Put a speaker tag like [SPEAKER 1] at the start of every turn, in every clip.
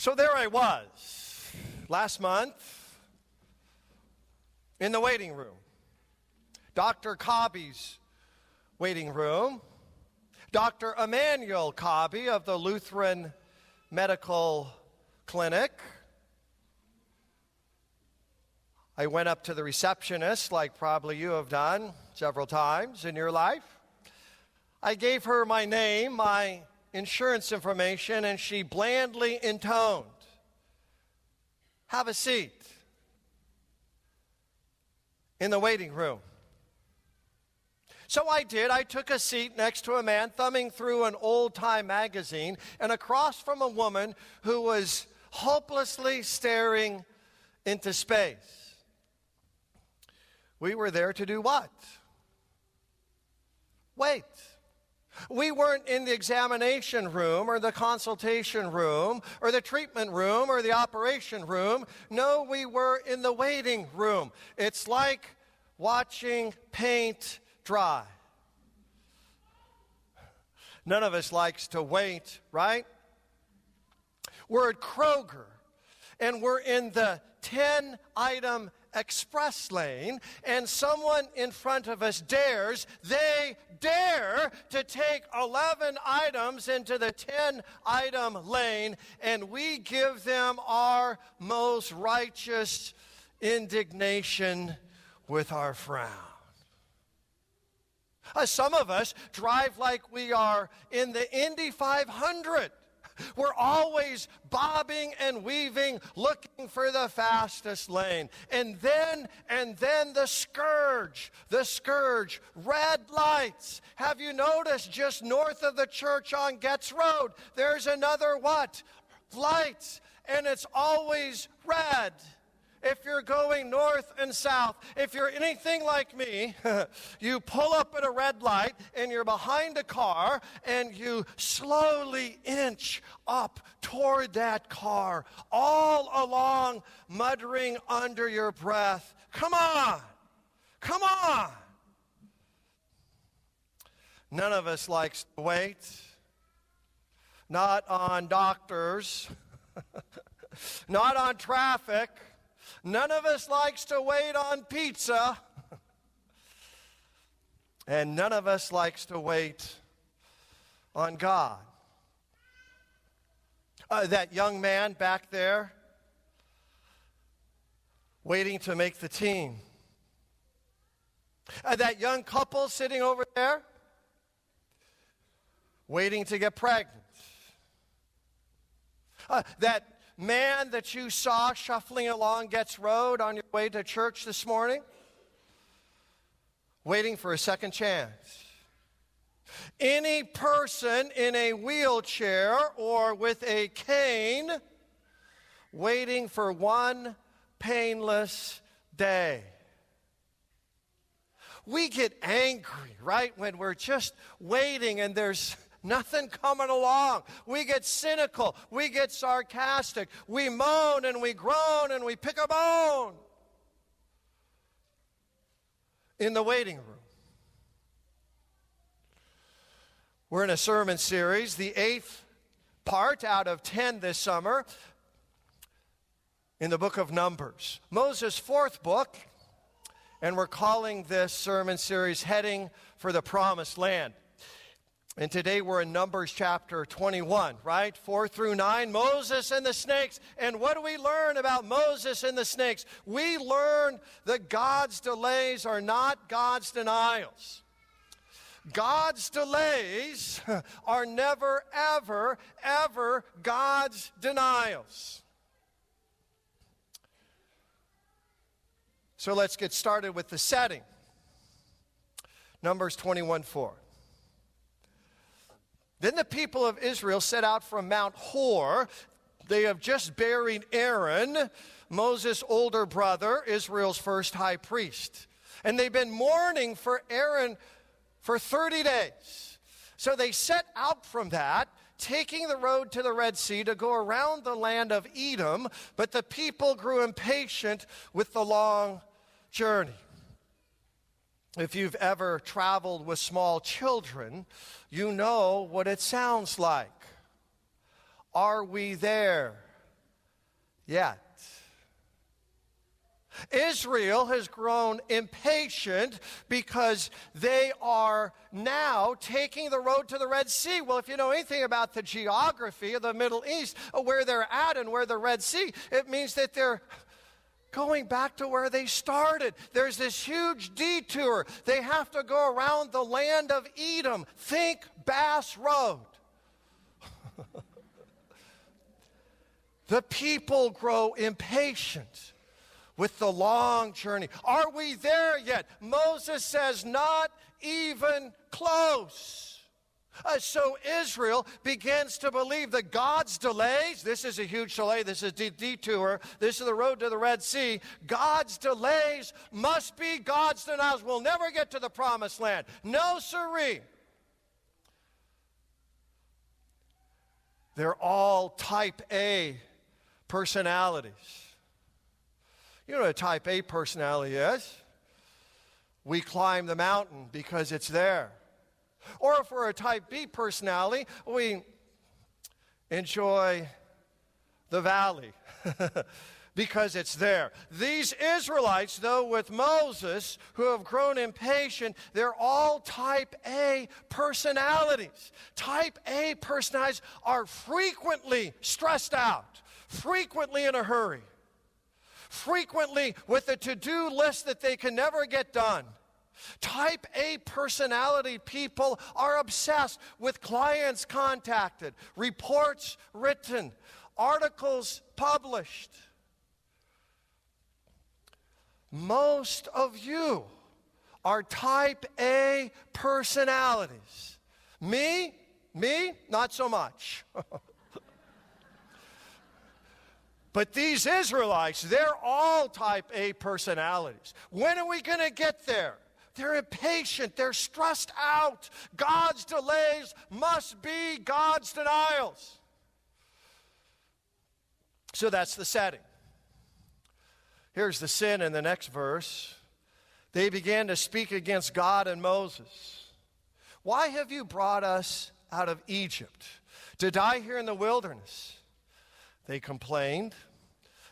[SPEAKER 1] So there I was, last month, in the waiting room. Dr. Cobby's waiting room. Dr. Emmanuel Cobby of the Lutheran Medical Clinic. I went up to the receptionist, like probably you have done several times in your life. I gave her my name, my insurance information, and she blandly intoned, "Have a seat," in the waiting room. So I did. I took a seat next to a man thumbing through an old-time magazine and across from a woman who was hopelessly staring into space. We were there to do what? Wait. We weren't in the examination room or the consultation room or the treatment room or the operation room. No, we were in the waiting room. It's like watching paint dry. None of us likes to wait, right? We're at Kroger, and we're in the 10-item express lane, and someone in front of us they dare to take 11 items into the 10-item lane, and we give them our most righteous indignation with our frown. Some of us drive like we are in the Indy 500. We're always bobbing and weaving, looking for the fastest lane. And then the scourge, red lights. Have you noticed just north of the church on Getz Road, there's another what? Light, and it's always red. If you're going north and south, if you're anything like me, you pull up at a red light and you're behind a car and you slowly inch up toward that car, all along muttering under your breath, "Come on, come on." None of us likes to wait. Not on doctors, not on traffic. None of us likes to wait on pizza. And none of us likes to wait on God. That young man back there, waiting to make the team. That young couple sitting over there, waiting to get pregnant. That man that you saw shuffling along Getz Road on your way to church this morning, waiting for a second chance. Any person in a wheelchair or with a cane, waiting for one painless day. We get angry, right, when we're just waiting and there's nothing coming along. We get cynical. We get sarcastic. We moan and we groan and we pick a bone in the waiting room. We're in a sermon series, the 8th part out of 10 this summer, in the book of Numbers. Moses' 4th book, and we're calling this sermon series Heading for the Promised Land. And today we're in Numbers chapter 21, right? 4 through 9, Moses and the snakes. And what do we learn about Moses and the snakes? We learn that God's delays are not God's denials. God's delays are never, ever, ever God's denials. So let's get started with the setting. Numbers 21:4. Then the people of Israel set out from Mount Hor. They have just buried Aaron, Moses' older brother, Israel's first high priest. And they've been mourning for Aaron for 30 days. So they set out from that, taking the road to the Red Sea to go around the land of Edom. But the people grew impatient with the long journey. If you've ever traveled with small children, you know what it sounds like. Are we there yet. Israel has grown impatient because they are now taking the road to the Red Sea. Well, if you know anything about the geography of the Middle East, where they're at and where the Red Sea, it means that they're going back to where they started. There's this huge detour. They have to go around the land of Edom. Think Bass Road. The people grow impatient with the long journey. Are we there yet? Moses says, not even close. So Israel begins to believe that God's delays, this is a huge delay, this is a detour, this is the road to the Red Sea. God's delays must be God's denials. We'll never get to the promised land. No siree. They're all type A personalities. You know what a type A personality is? We climb the mountain because it's there. Or if we're a type B personality, we enjoy the valley because it's there. These Israelites, though, with Moses, who have grown impatient, they're all type A personalities. Type A personalities are frequently stressed out, frequently in a hurry, frequently with a to-do list that they can never get done. Type A personality people are obsessed with clients contacted, reports written, articles published. Most of you are type A personalities. Me, not so much. But these Israelites, they're all type A personalities. When are we going to get there? They're impatient. They're stressed out. God's delays must be God's denials. So that's the setting. Here's the sin in the next verse. They began to speak against God and Moses. Why have you brought us out of Egypt to die here in the wilderness? They complained.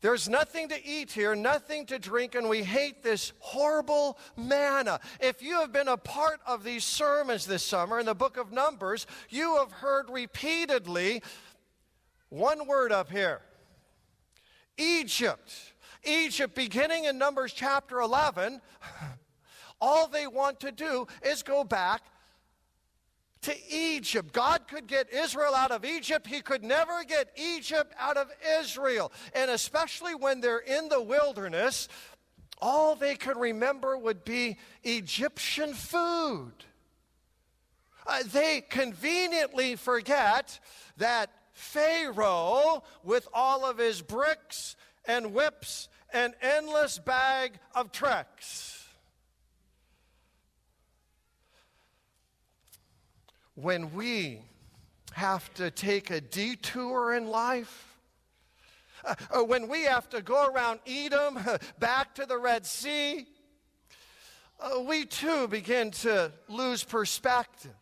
[SPEAKER 1] There's nothing to eat here, nothing to drink, and we hate this horrible manna. If you have been a part of these sermons this summer in the book of Numbers, you have heard repeatedly one word up here: Egypt. Egypt, beginning in Numbers chapter 11, all they want to do is go back to Egypt. God could get Israel out of Egypt. He could never get Egypt out of Israel. And especially when they're in the wilderness, all they could remember would be Egyptian food. They conveniently forget that Pharaoh, with all of his bricks and whips and endless bag of tricks, when we have to take a detour in life, when we have to go around Edom, back to the Red Sea, we too begin to lose perspective.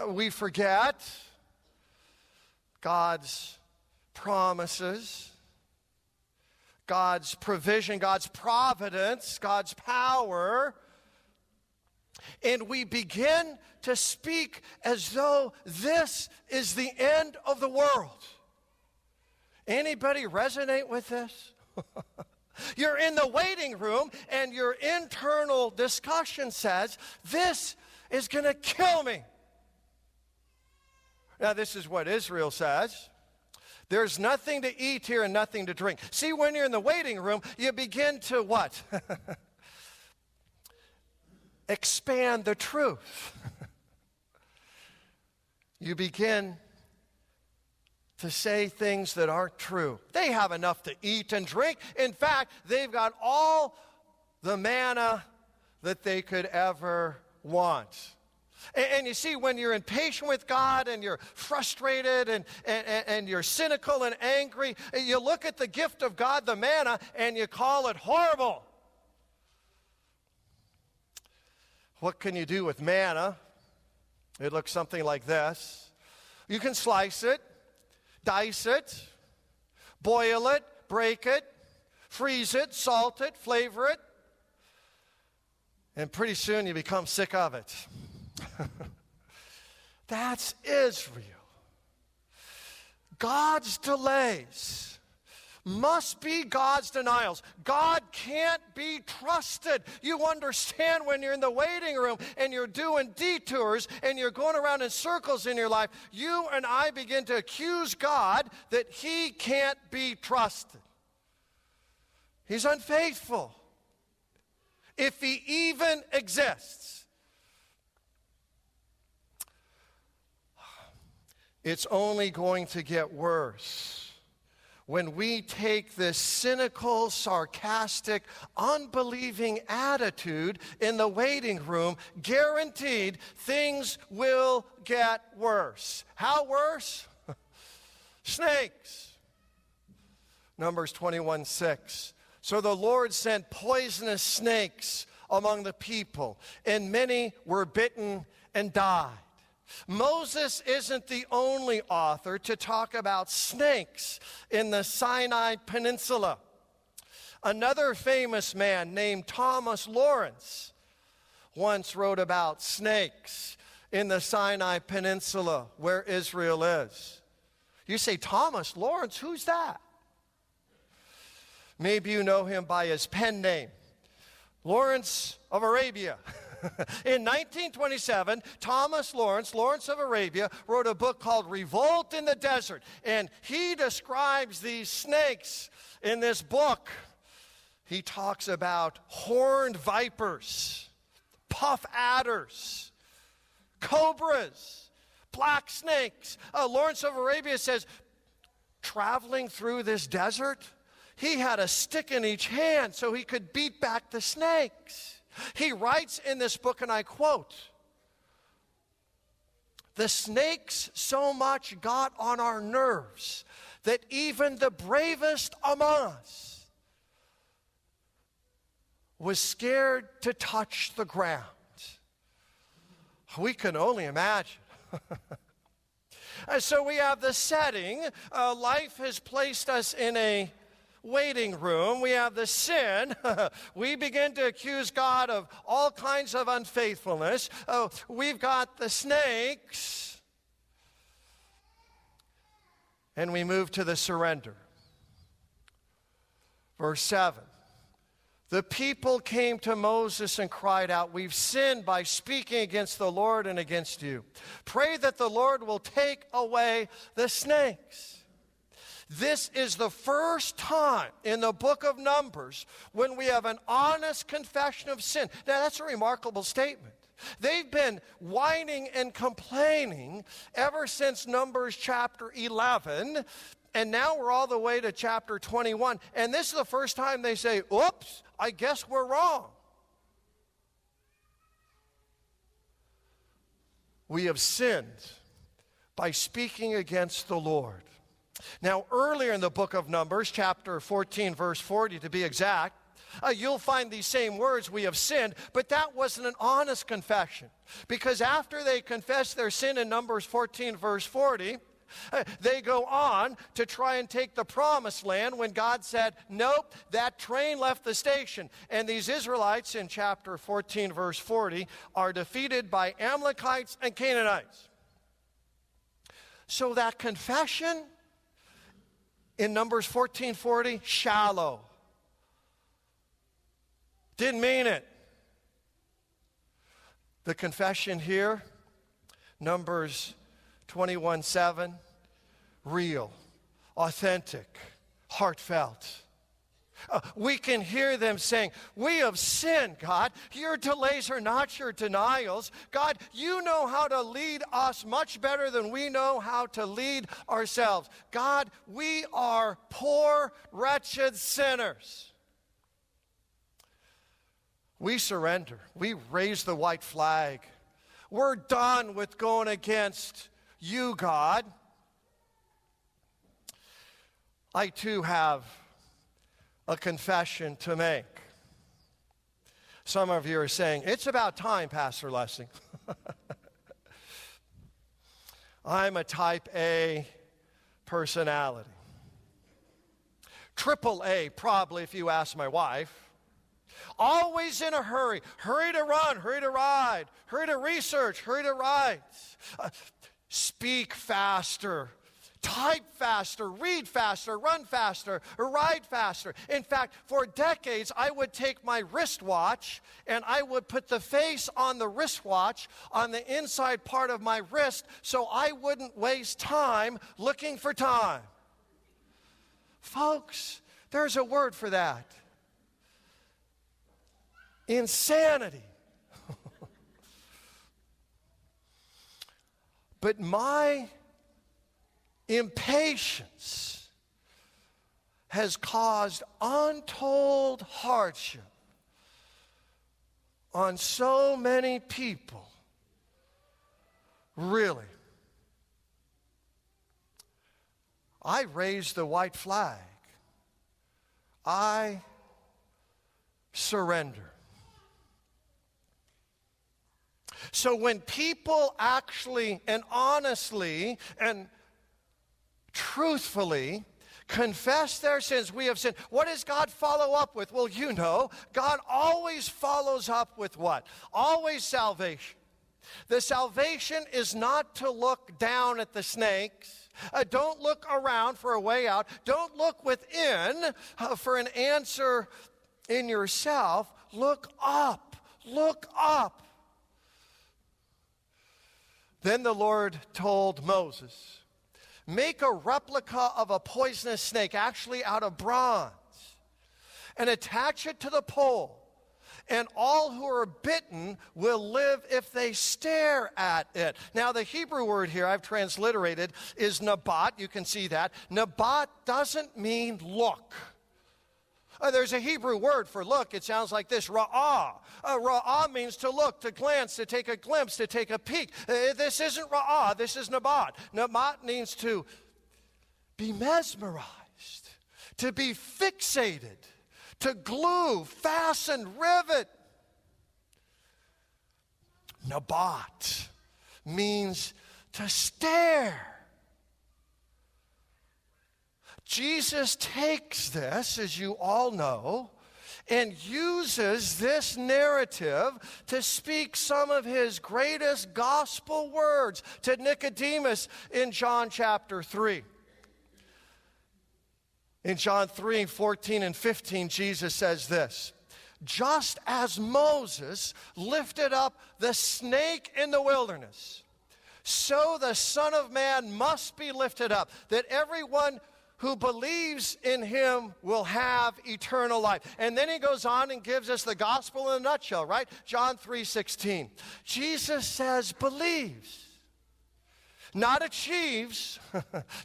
[SPEAKER 1] We forget God's promises, God's provision, God's providence, God's power. And we begin to speak as though this is the end of the world. Anybody resonate with this? You're in the waiting room and your internal discussion says, this is going to kill me. Now, this is what Israel says. There's nothing to eat here and nothing to drink. See, when you're in the waiting room, you begin to what? Expand the truth. You begin to say things that aren't true. They have enough to eat and drink. In fact, they've got all the manna that they could ever want. And you see, when you're impatient with God and you're frustrated and you're cynical and angry, you look at the gift of God, the manna, and you call it horrible. What can you do with manna? It looks something like this. You can slice it, dice it, Boil it, break it, freeze it, salt it, flavor it, and pretty soon you become sick of it. That's Israel. God's delays must be God's denials. God can't be trusted. You understand when you're in the waiting room and you're doing detours and you're going around in circles in your life, you and I begin to accuse God that he can't be trusted. He's unfaithful, if he even exists. It's only going to get worse when we take this cynical, sarcastic, unbelieving attitude in the waiting room. Guaranteed, things will get worse. How worse? Snakes. Numbers 21:6. So the Lord sent poisonous snakes among the people, and many were bitten and died. Moses isn't the only author to talk about snakes in the Sinai Peninsula. Another famous man named Thomas Lawrence once wrote about snakes in the Sinai Peninsula where Israel is. You say, Thomas Lawrence, who's that? Maybe you know him by his pen name, Lawrence of Arabia. In 1927, Thomas Lawrence, Lawrence of Arabia, wrote a book called Revolt in the Desert. And he describes these snakes in this book. He talks about horned vipers, puff adders, cobras, black snakes. Lawrence of Arabia says, traveling through this desert, he had a stick in each hand so he could beat back the snakes. He writes in this book, and I quote, "The snakes so much got on our nerves that even the bravest among us was scared to touch the ground." We can only imagine. And so we have the setting. Life has placed us in a waiting room. We have the sin. We begin to accuse God of all kinds of unfaithfulness. We've got the snakes. And we move to the surrender. Verse 7. The people came to Moses and cried out, "We've sinned by speaking against the Lord and against you. Pray that the Lord will take away the snakes." This is the first time in the book of Numbers when we have an honest confession of sin. Now, that's a remarkable statement. They've been whining and complaining ever since Numbers chapter 11, and now we're all the way to chapter 21. And this is the first time they say, "Oops, I guess we're wrong. We have sinned by speaking against the Lord." Now, earlier in the book of Numbers, chapter 14, verse 40 to be exact, you'll find these same words, "We have sinned," but that wasn't an honest confession. Because after they confess their sin in Numbers 14, verse 40, they go on to try and take the promised land when God said, "Nope, that train left the station." And these Israelites in chapter 14, verse 40, are defeated by Amalekites and Canaanites. So that confession in Numbers 14:40, shallow. Didn't mean it. The confession here, Numbers 21:7, real, authentic, heartfelt. We can hear them saying, "We have sinned, God. Your delays are not your denials. God, you know how to lead us much better than we know how to lead ourselves. God, we are poor, wretched sinners." We surrender. We raise the white flag. We're done with going against you, God. I too have a confession to make. Some of you are saying, "It's about time, Pastor Lessing." I'm a type A personality. Triple A, probably, if you ask my wife. Always in a hurry. Hurry to run, hurry to ride, hurry to research, hurry to write. Speak faster. Type faster, read faster, run faster, or ride faster. In fact, for decades, I would take my wristwatch and I would put the face on the wristwatch on the inside part of my wrist so I wouldn't waste time looking for time. Folks, there's a word for that. Insanity. But my impatience has caused untold hardship on so many people. Really. I raised the white flag. I surrender. So when people actually and honestly and truthfully confess their sins, we have sinned. What does God follow up with? Well, you know, God always follows up with what? Always salvation. The salvation is not to look down at the snakes. Don't look around for a way out. Don't look within for an answer in yourself. Look up. Look up. Then the Lord told Moses, make a replica of a poisonous snake, actually out of bronze, and attach it to the pole. And all who are bitten will live if they stare at it. Now, the Hebrew word here I've transliterated is nabat. You can see that. Nabat doesn't mean look. There's a Hebrew word for look. It sounds like this, ra'ah. Ra'ah means to look, to glance, to take a glimpse, to take a peek. This isn't ra'ah, this is nabat. Nabat means to be mesmerized, to be fixated, to glue, fasten, rivet. Nabat means to stare. Jesus takes this, as you all know, and uses this narrative to speak some of his greatest gospel words to Nicodemus in John chapter 3. In John 3, 14 and 15, Jesus says this, just as Moses lifted up the snake in the wilderness, so the Son of Man must be lifted up, that everyone who believes in him will have eternal life. And then he goes on and gives us the gospel in a nutshell, right? John 3:16. Jesus says believes, not achieves,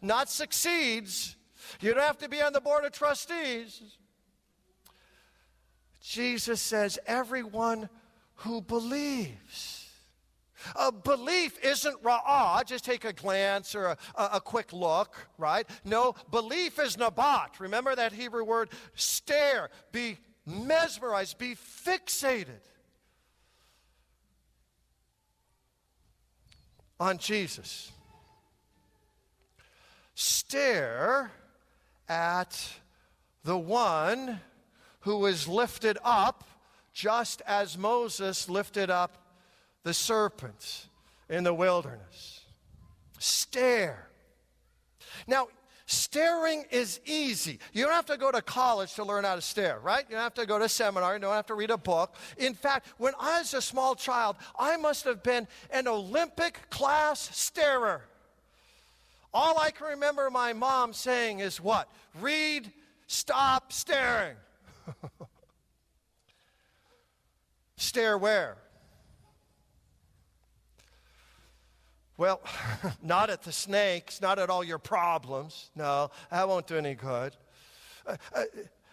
[SPEAKER 1] not succeeds. You don't have to be on the board of trustees. Jesus says everyone who believes. Belief isn't ra'ah, just take a glance or a quick look, right? No, belief is nabat. Remember that Hebrew word? Stare, be mesmerized, be fixated on Jesus. Stare at the one who is lifted up just as Moses lifted up the serpent in the wilderness. Stare. Now, staring is easy. You don't have to go to college to learn how to stare, right? You don't have to go to a seminar. You don't have to read a book. In fact, when I was a small child, I must have been an Olympic class starer. All I can remember my mom saying is what? Read, stop staring. Stare where? Well, not at the snakes, not at all your problems. No, that won't do any good.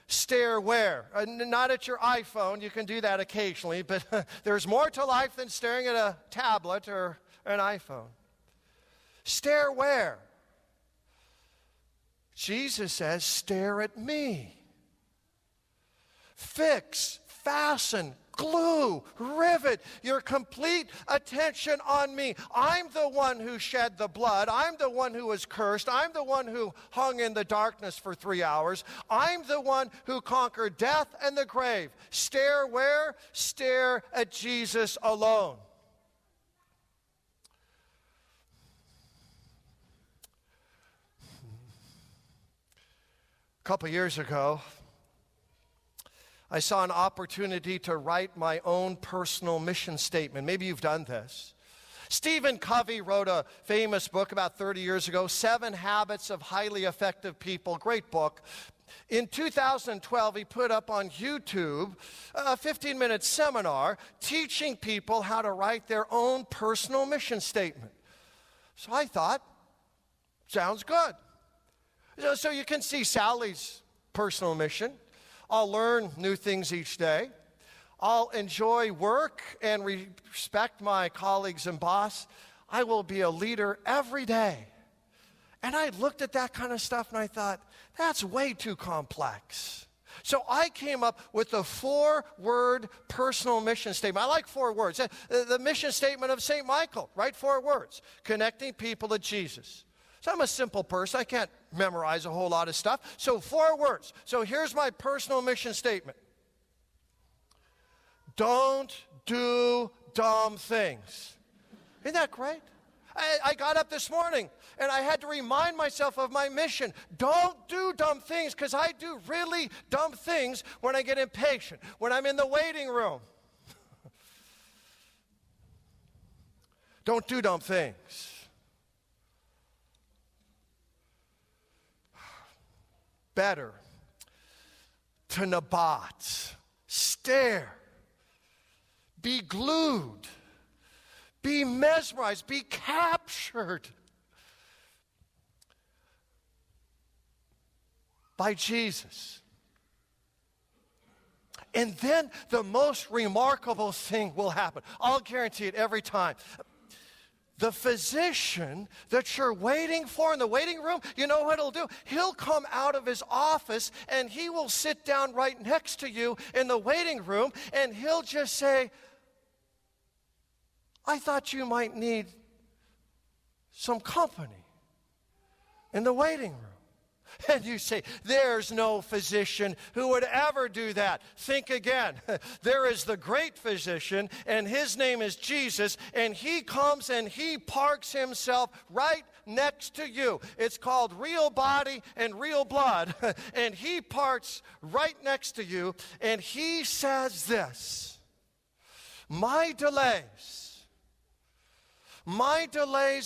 [SPEAKER 1] Stare where? Not at your iPhone. You can do that occasionally, but there's more to life than staring at a tablet or an iPhone. Stare where? Jesus says, stare at me. Fix, fasten, glue, rivet your complete attention on me. I'm the one who shed the blood. I'm the one who was cursed. I'm the one who hung in the darkness for 3 hours. I'm the one who conquered death and the grave. Stare where? Stare at Jesus alone. A couple years ago, I saw an opportunity to write my own personal mission statement. Maybe you've done this. Stephen Covey wrote a famous book about 30 years ago, 7 Habits of Highly Effective People. Great book. In 2012, he put up on YouTube a 15-minute seminar teaching people how to write their own personal mission statement. So I thought, sounds good. So you can see Sally's personal mission. I'll learn new things each day. I'll enjoy work and respect my colleagues and boss. I will be a leader every day. And I looked at that kind of stuff and I thought, that's way too complex. So I came up with a 4-word personal mission statement. I like 4 words. The mission statement of St. Michael, right? 4 words. Connecting people to Jesus. So I'm a simple person. I can't memorize a whole lot of stuff. So 4 words. So here's my personal mission statement. Don't do dumb things. Isn't that great? I got up this morning and I had to remind myself of my mission. Don't do dumb things, because I do really dumb things when I get impatient, when I'm in the waiting room. Don't do dumb things. Better to nabat, stare, be glued, be mesmerized, be captured by Jesus. And then the most remarkable thing will happen. I'll guarantee it every time. The physician that you're waiting for in the waiting room, you know what he'll do? He'll come out of his office and he will sit down right next to you in the waiting room and he'll just say, I thought you might need some company in the waiting room. And you say, there's no physician who would ever do that. Think again. There is the great physician, and his name is Jesus, and he comes and he parks himself right next to you. It's called real body and real blood. And he parks right next to you, and he says this, my delays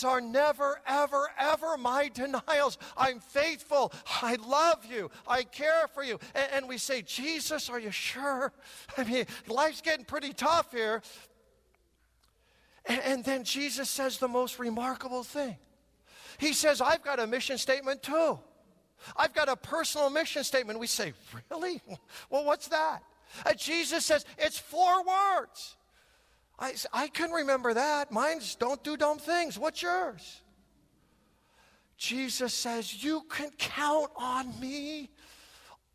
[SPEAKER 1] are never, ever, ever my denials. I'm faithful. I love you. I care for you. And we say, Jesus, are you sure? I mean, life's getting pretty tough here. And then Jesus says the most remarkable thing. He says, I've got a mission statement too. I've got a personal mission statement. We say, really? Well, what's that? Jesus says, it's 4 words. I can remember that. Mine's don't do dumb things. What's yours? Jesus says, you can count on me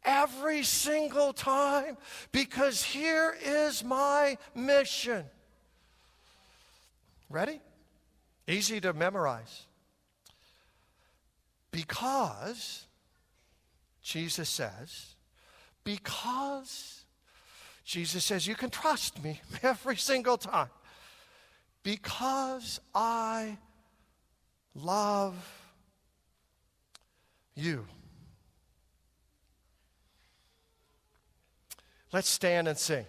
[SPEAKER 1] every single time, because here is my mission. Ready? Easy to memorize. Because, Jesus says, you can trust me every single time. Because I love you. Let's stand and sing.